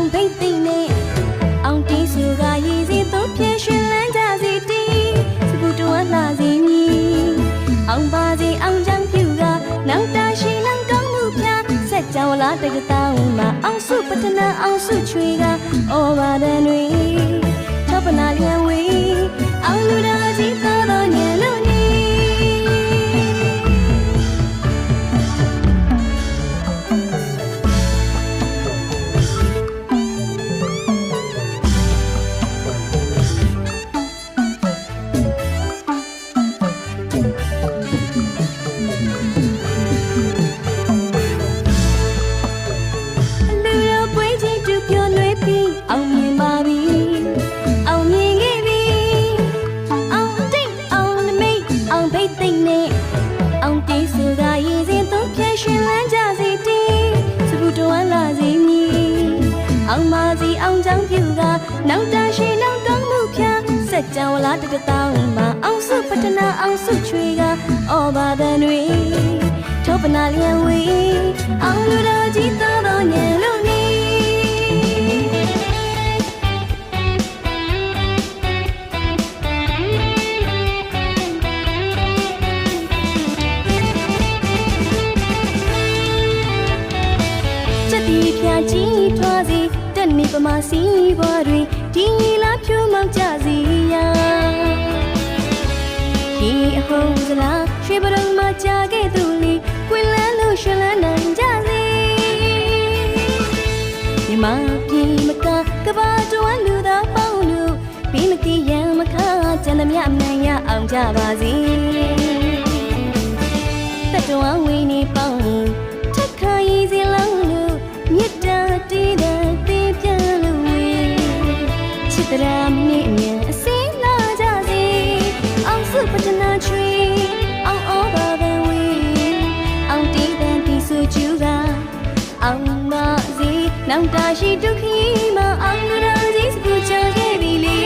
အောင်ဖိတ်သိနေအောင်တီးစုကရည်စည်သူပြည့်ရွှင်လန်းကြစီတီးစပူတော်လှစီမီအောင်ပါစီအောင်ချမ်းပြူကနောက်တာရှိလန်းကောင်းမှုပြစက်ကြောလာတကတောင်းမှာအောင်စုပတနာအောင်စုချွေကဩဘာဒန်တွေထောပနာလျံဝေးအောင်လူတော်ကြီးသာတော်ညံလို့နီနောက်တာရှိနောက်ကောင်းမှုဖြာစက်ကြောလာတကတောင်းမှာအောင်စုပတနာအောင်စုချွေကဩဘာဒန်တွေထောပနာလျံဝေးအောင်လူတော်ကြီးသာတော်ညံလို့နီချက်တီဖြာကြီးထွားစီတက်နေပမာစီဘွားတွေဒီလာဖြူမောင်ကြစီယာဒီအဟုံးစလားရွှေပရုံမှာကြာခဲ့သူလီကွင်လန်းလို့ရွှင်လန်းနိုင်ကြစီဒီမှာပြည်မကကဘာတော်လူသားပေါင်းလို့ပြီးမတည်ရန်မခါကျန်သမျှအမှန်ရအောင်ကြပါစေတတော်ဝင်းနေပေါင်းထက်ခါရည်စီလောင်းလို့မြတ်တာတည်တဲ့တရာမင်းမြအစင်းလာကြစီအောင်စုပတနာချွေအောင်ဩဘာဒန်ဝေအောင်တီးတန်တီဆူကျူကအောင်ပါစီနောက်တာရှိဒုက္ခမအောင်လူတော်ကြီးစကူချခဲ့ပြီလေ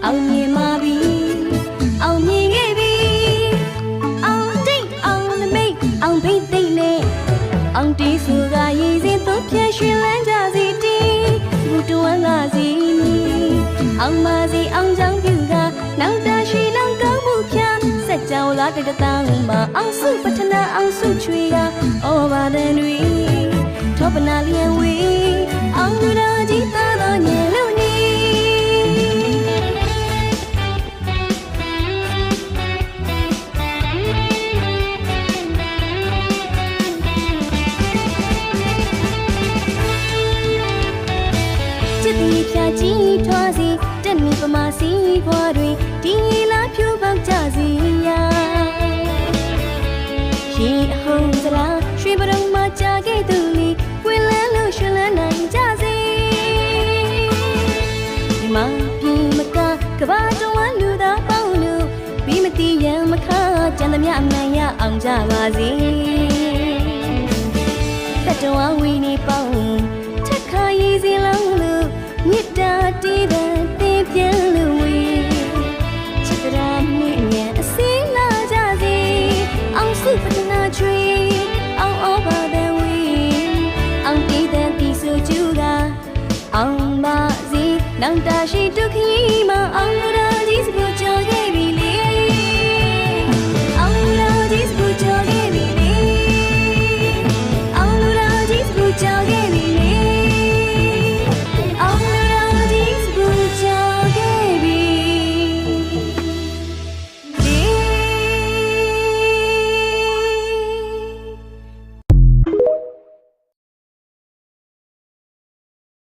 အောင်မြင်ပါပြီအောင်မြင်ခဲ့ပြီအောင်တိတ်အောင်လမိတ်အောင်ဖိတ်သိမ့်နဲ့အောင်တီးစုကရည်စင်သူပြည့်ရွှင်လန်းကြစီတီးဘူတော်လာစီမီအောင်ပါစီအောင်ချောင်းပြူကနောက်တာရှိနောက်ကောင်းမှုဖြာစက်ကြောလာတကတောင်းမှာအောင်စုပထနာအောင်စုချွေကဩဘာဒန်တွေထောပနာလျံဝေးအောင်လူတော်ကြီးသာတော်ညံလို့နီဖြာကြီးထွားစီတက်နေပမာစီဘွားတွေဒီလာဖြူပေါက်ကြစီယာရေအဟုံးစလားရွှေပရုံမှာကြာခဲ့သူလီကွင်လန်းလို့ရွှင်လန်းနိုင်ကြစီဒီမှာပြည်မကကဘာတော်လူသားပေါင်းလို့ပြီးမတည်ရန်မခါကျန်သမျှအမှန်ရအောင်ကြပါစေတတော်ဝီနေပေါင်းထက်ခါရည်စီလောင်းလို့မြတ်တာတည်တဲ့တင်ပြန်လို့ဝေချစ်တရာမင်းမြအစင်းလာကြစီအောင်စုပတနာချွေအောင်ဩဘာဒန်ဝေအောင်တည်တဲ့တီဆူကျူကအောင်ပါစီနောက်တာရှိဒုက္ခမအောင်လူတော်ကြီးစကူ